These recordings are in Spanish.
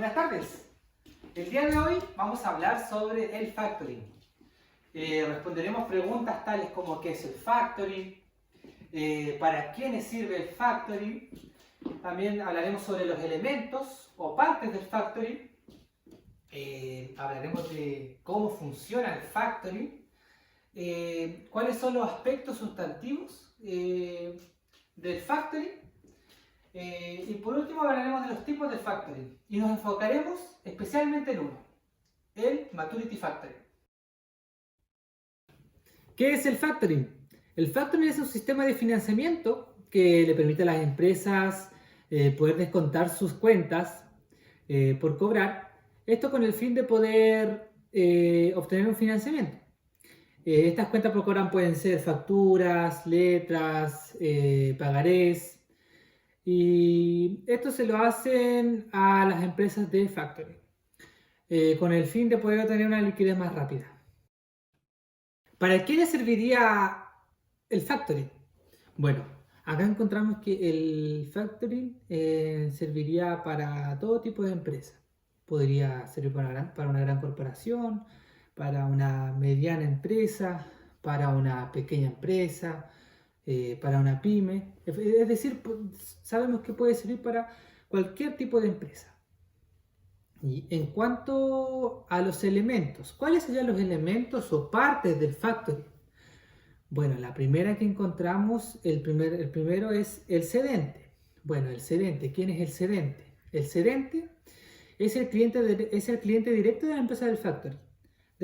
Buenas tardes. El día de hoy vamos a hablar sobre el factoring. Responderemos preguntas tales como ¿qué es el factoring? ¿Para quiénes sirve el factoring? También hablaremos sobre los elementos o partes del factoring. Hablaremos de cómo funciona el factoring. ¿Cuáles son los aspectos sustantivos del factoring? Y por último hablaremos de los tipos de factoring y nos enfocaremos especialmente en uno, el Maturity Factoring. ¿Qué es el factoring? El factoring es un sistema de financiamiento que le permite a las empresas poder descontar sus cuentas por cobrar, esto con el fin de poder obtener un financiamiento. Estas cuentas por cobrar pueden ser facturas, letras, pagarés. Y esto se lo hacen a las empresas de factoring con el fin de poder obtener una liquidez más rápida. ¿Para qué le serviría el factoring? Bueno, acá encontramos que el factoring serviría para todo tipo de empresas. Podría servir para una gran corporación, para una mediana empresa, para una pequeña empresa, para una pyme. Es decir, sabemos que puede servir para cualquier tipo de empresa. Y en cuanto a los elementos, ¿cuáles serían los elementos o partes del factoring? Bueno, la primera que encontramos, el primero es el cedente. Bueno, el cedente, ¿quién es el cedente? El cedente es el cliente directo de la empresa del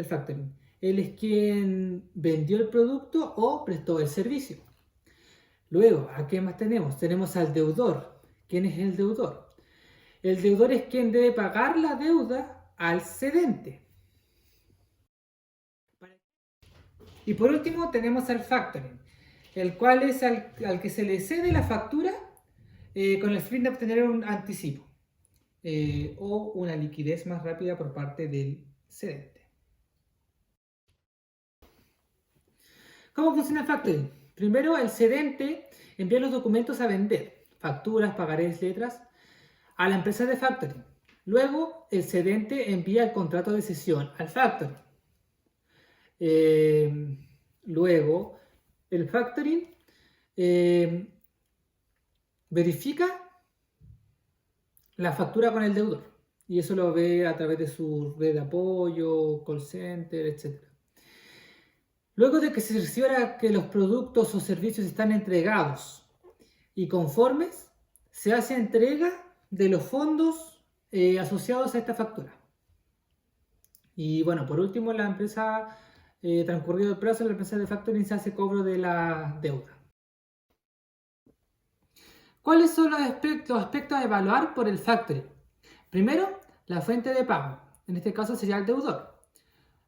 factoring. Él es quien vendió el producto o prestó el servicio. Luego, ¿a qué más tenemos? Tenemos al deudor. ¿Quién es el deudor? El deudor es quien debe pagar la deuda al cedente. Y por último tenemos al factoring, el cual es al que se le cede la factura con el fin de obtener un anticipo o una liquidez más rápida por parte del cedente. ¿Cómo funciona el factoring? Primero, el cedente envía los documentos a vender, facturas, pagarés, letras, a la empresa de factoring. Luego, el cedente envía el contrato de cesión al factoring. Luego, el factoring verifica la factura con el deudor. Y eso lo ve a través de su red de apoyo, call center, etc. Luego de que se cerciora que los productos o servicios están entregados y conformes, se hace entrega de los fondos asociados a esta factura. Y bueno, por último, la empresa, transcurrido el plazo, la empresa de factoring se hace cobro de la deuda. ¿Cuáles son los aspectos a evaluar por el factoring? Primero, la fuente de pago. En este caso sería el deudor.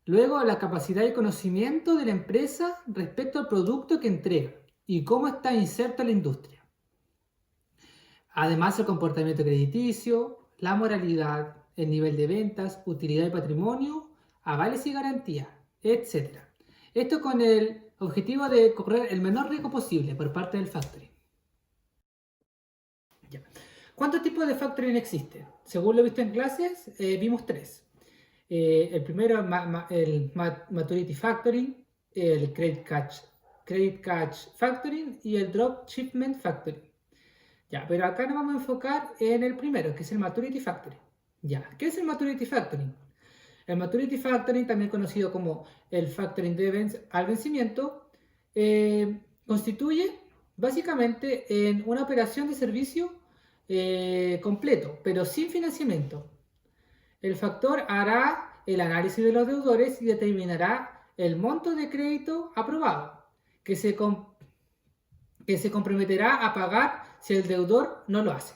Luego, la capacidad y conocimiento de la empresa respecto al producto que entrega y cómo está inserta en la industria. Además, el comportamiento crediticio, la moralidad, el nivel de ventas, utilidad y patrimonio, avales y garantía, etc. Esto con el objetivo de correr el menor riesgo posible por parte del factoring. ¿Cuántos tipos de factoring existen? Según lo visto en clases, vimos tres. El primero, el Maturity Factoring, el Credit Cash Factoring y el Drop Shipment Factoring. Ya, pero acá nos vamos a enfocar en el primero, que es el Maturity Factoring. Ya, ¿qué es el Maturity Factoring? El Maturity Factoring, también conocido como el Factoring al vencimiento, constituye básicamente en una operación de servicio completo, pero sin financiamiento. El factor hará el análisis de los deudores y determinará el monto de crédito aprobado, que se comprometerá a pagar si el deudor no lo hace.